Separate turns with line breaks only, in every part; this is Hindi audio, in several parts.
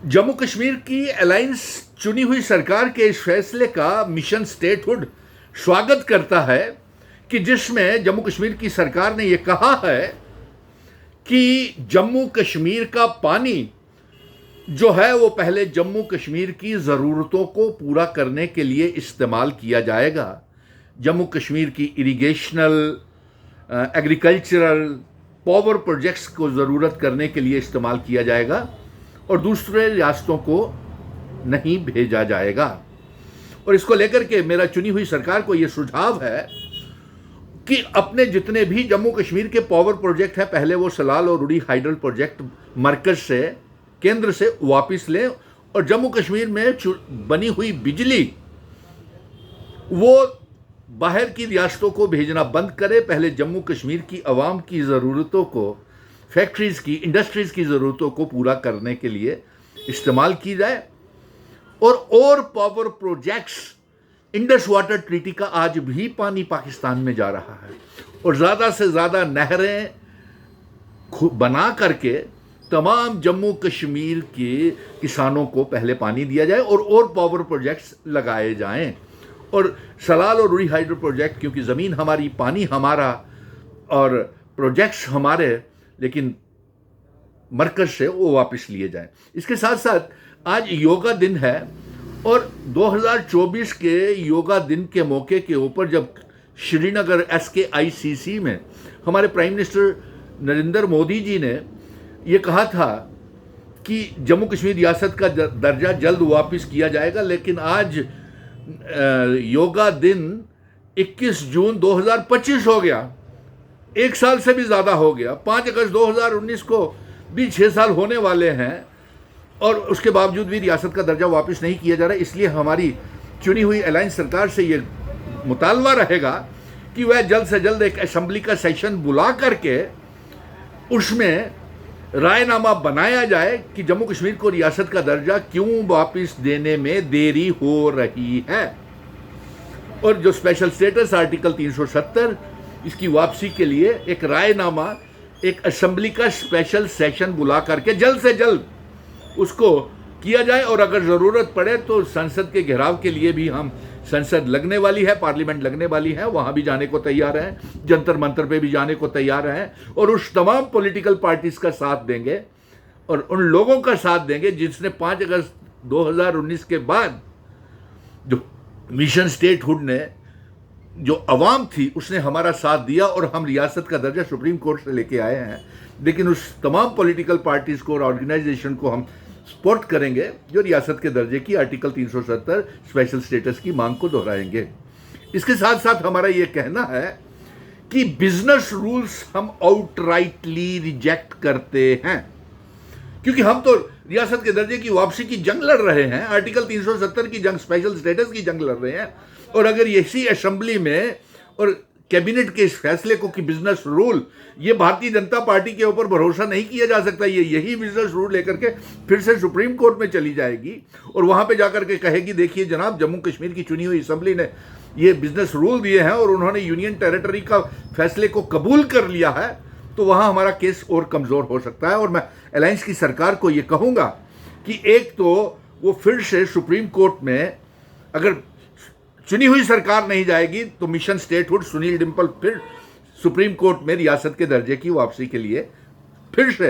जम्मू कश्मीर की अलायंस चुनी हुई सरकार के इस फैसले का मिशन स्टेटहुड स्वागत करता है कि जिसमें जम्मू कश्मीर की सरकार ने यह कहा है कि जम्मू कश्मीर का पानी जो है वो पहले जम्मू कश्मीर की ज़रूरतों को पूरा करने के लिए इस्तेमाल किया जाएगा। जम्मू कश्मीर की इरिगेशनल, एग्रीकल्चरल, पावर प्रोजेक्ट्स को ज़रूरत करने के लिए इस्तेमाल किया जाएगा और दूसरे रियासतों को नहीं भेजा जाएगा। और इसको लेकर के मेरा चुनी हुई सरकार को यह सुझाव है कि अपने जितने भी जम्मू कश्मीर के पावर प्रोजेक्ट हैं, पहले वो सलाल और रुड़ी हाइडल प्रोजेक्ट मरकज से, केंद्र से वापस लें और जम्मू कश्मीर में बनी हुई बिजली वो बाहर की रियासतों को भेजना बंद करें। पहले जम्मू कश्मीर की आवाम की ज़रूरतों को, फैक्ट्रीज़ की, इंडस्ट्रीज़ की ज़रूरतों को पूरा करने के लिए इस्तेमाल की जाए। और power projects, Indus water treaty का आज भी पानी पाकिस्तान में जा रहा है और ज़्यादा से ज़्यादा नहरें बना करके तमाम जम्मू कश्मीर के किसानों को पहले पानी दिया जाए और पावर प्रोजेक्ट्स लगाए जाएं। और सलाल और रुड़ी हाइड्रो प्रोजेक्ट, क्योंकि ज़मीन हमारी, पानी हमारा और प्रोजेक्ट्स हमारे, लेकिन मरकज से वो वापस लिए जाएं। इसके साथ साथ आज योगा दिन है और 2024 के योगा दिन के मौके के ऊपर जब श्रीनगर SKICC में हमारे प्राइम मिनिस्टर नरेंद्र मोदी जी ने ये कहा था कि जम्मू कश्मीर रियासत का दर्जा जल्द वापस किया जाएगा, लेकिन आज योगा दिन 21 जून 2025 हो गया, एक साल से भी ज़्यादा हो गया। 5 अगस्त 2019 को भी 6 साल होने वाले हैं और उसके बावजूद भी रियासत का दर्जा वापस नहीं किया जा रहा। इसलिए हमारी चुनी हुई अलायंस सरकार से ये मुतालबा रहेगा कि वह जल्द से जल्द एक असेंबली का सेशन बुला करके उसमें रायनामा बनाया जाए कि जम्मू कश्मीर को रियासत का दर्जा क्यों वापस देने में देरी हो रही है। और जो स्पेशल स्टेटस आर्टिकल 370, इसकी वापसी के लिए एक रायनामा, एक असेंबली का स्पेशल सेशन बुला करके जल्द से जल्द उसको किया जाए। और अगर ज़रूरत पड़े तो संसद के घेराव के लिए भी हम, संसद लगने वाली है, पार्लियामेंट लगने वाली है, वहाँ भी जाने को तैयार हैं, जंतर मंतर पे भी जाने को तैयार हैं और उस तमाम पॉलिटिकल पार्टीज़ का साथ देंगे और उन लोगों का साथ देंगे जिसने 5 अगस्त 2019 के बाद जो मिशन स्टेटहुड ने, जो अवाम थी, उसने हमारा साथ दिया और हम रियासत का दर्जा सुप्रीम कोर्ट से लेके आए हैं। लेकिन उस तमाम पॉलिटिकल पार्टीज़ को और ऑर्गेनाइजेशन को हम सपोर्ट करेंगे जो रियासत के दर्जे की आर्टिकल 370 स्पेशल स्टेटस की मांग को दोहराएंगे। इसके साथ साथ हमारा ये कहना है कि बिजनेस रूल्स हम आउटराइटली रिजेक्ट करते हैं, क्योंकि हम तो रियासत के दर्जे की वापसी की जंग लड़ रहे हैं, आर्टिकल 370 की जंग, स्पेशल स्टेटस की जंग लड़ रहे हैं। और अगर इसी असेंबली में और कैबिनेट के इस फैसले को कि बिजनेस रूल, ये भारतीय जनता पार्टी के ऊपर भरोसा नहीं किया जा सकता, ये यही बिजनेस रूल लेकर के फिर से सुप्रीम कोर्ट में चली जाएगी और वहां पे जाकर के कहेगी देखिए जनाब, जम्मू कश्मीर की चुनी हुई असेंबली ने ये बिजनेस रूल दिए हैं और उन्होंने यूनियन टेरिटरी का फैसले को कबूल कर लिया है, तो वहां हमारा केस और कमजोर हो सकता है। और मैं अलायंस की सरकार को ये कहूंगा कि एक तो वो फिर से सुप्रीम कोर्ट में, अगर चुनी हुई सरकार नहीं जाएगी तो मिशन स्टेटहुड सुनील डिम्पल फिर सुप्रीम कोर्ट में रियासत के दर्जे की वापसी के लिए फिर से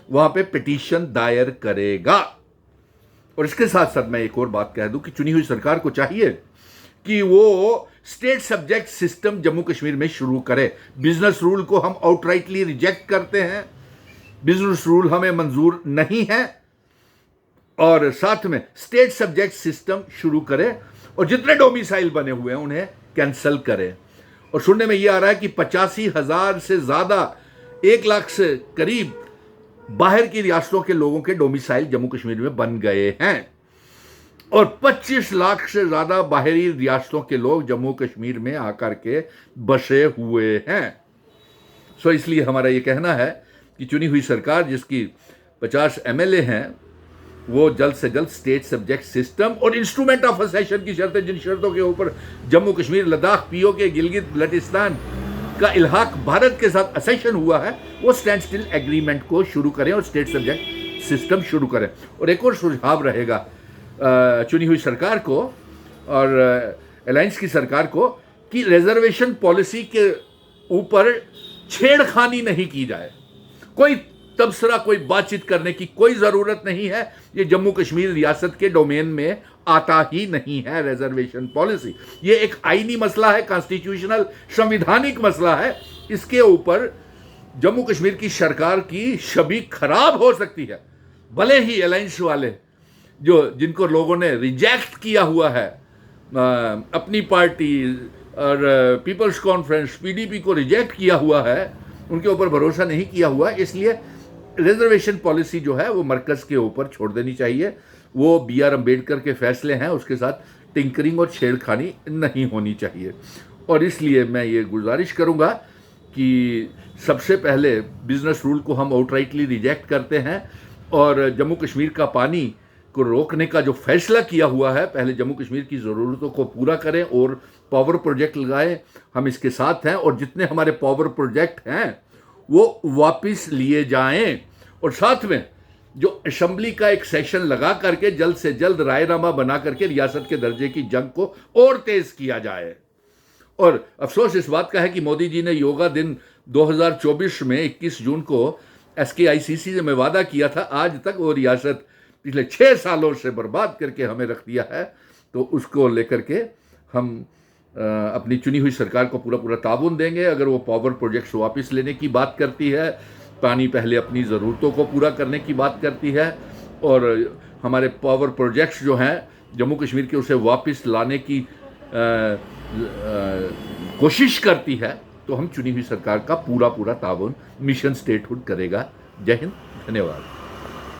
वहां पे पिटीशन दायर करेगा। और इसके साथ साथ मैं एक और बात कह दूं कि चुनी हुई सरकार को चाहिए कि वो state subject system Jammu Kashmir में शुरू करे। बिजनेस रूल को हम आउटराइटली रिजेक्ट करते हैं, बिजनेस रूल हमें मंजूर नहीं है, और साथ में स्टेट सब्जेक्ट सिस्टम शुरू करे और जितने डोमिसाइल बने हुए हैं उन्हें कैंसिल करें। और सुनने में यह आ रहा है कि 85,000 से ज़्यादा, 1 लाख से करीब बाहर की रियासतों के लोगों के डोमिसाइल जम्मू कश्मीर में बन गए हैं और 25 लाख से ज़्यादा बाहरी रियासतों के लोग जम्मू कश्मीर में आकर के बसे हुए हैं। सो इसलिए हमारा ये कहना है कि चुनी हुई सरकार जिसकी 50 MLA हैं, वो जल्द से जल्द स्टेट सब्जेक्ट सिस्टम और इंस्ट्रूमेंट ऑफ असेशन की शर्तें, जिन शर्तों के ऊपर जम्मू कश्मीर, लद्दाख, POK, गिलगित बल्टिस्तान का इल्हाक भारत के साथ असेशन हुआ है, वो स्टैंड स्टिल एग्रीमेंट को शुरू करें और स्टेट सब्जेक्ट सिस्टम शुरू करें। और एक और सुझाव रहेगा चुनी हुई सरकार को और अलायंस की सरकार को कि रिजर्वेशन पॉलिसी के ऊपर छेड़खानी नहीं की जाए। कोई तबसरा, कोई बातचीत करने की कोई ज़रूरत नहीं है। ये जम्मू कश्मीर रियासत के डोमेन में आता ही नहीं है रिजर्वेशन पॉलिसी। ये एक आईनी मसला है, कॉन्स्टिट्यूशनल संविधानिक मसला है। इसके ऊपर जम्मू कश्मीर की सरकार की छवि खराब हो सकती है। भले ही अलायंस वाले जिनको लोगों ने रिजेक्ट किया हुआ है, अपनी पार्टी और पीपल्स कॉन्फ्रेंस पीडीपी को रिजेक्ट किया हुआ है, उनके ऊपर भरोसा नहीं किया हुआ, इसलिए रिजर्वेशन पॉलिसी जो है वो मरकज़ के ऊपर छोड़ देनी चाहिए। वो BR अम्बेडकर के फैसले हैं, उसके साथ टिंकरिंग और छेड़खानी नहीं होनी चाहिए। और इसलिए मैं ये गुजारिश करूँगा कि सबसे पहले बिजनेस रूल को हम आउटराइटली रिजेक्ट करते हैं और जम्मू कश्मीर का पानी को रोकने का जो फैसला किया हुआ है, पहले जम्मू कश्मीर की ज़रूरतों को पूरा करें और पावर प्रोजेक्ट लगाएं। हम इसके साथ हैं और जितने हमारे पावर प्रोजेक्ट हैं वो वापस लिए जाएं। और साथ में जो असेंबली का एक सेशन लगा करके जल्द से जल्द रायनामा बना करके रियासत के दर्जे की जंग को और तेज़ किया जाए। और अफसोस इस बात का है कि मोदी जी ने योगा दिन 2024 में 21 जून को SKICC में वादा किया था, आज तक वो रियासत पिछले 6 सालों से बर्बाद करके हमें रख दिया है। तो उसको लेकर के हम अपनी चुनी हुई सरकार को पूरा ताउन देंगे। अगर वो पावर प्रोजेक्ट्स वापस लेने की बात करती है, पानी पहले अपनी ज़रूरतों को पूरा करने की बात करती है और हमारे पावर प्रोजेक्ट्स जो हैं जम्मू कश्मीर के, उसे वापस लाने की कोशिश करती है, तो हम चुनी हुई सरकार का पूरा ताउन मिशन स्टेटहुड करेगा। जय हिंद, धन्यवाद।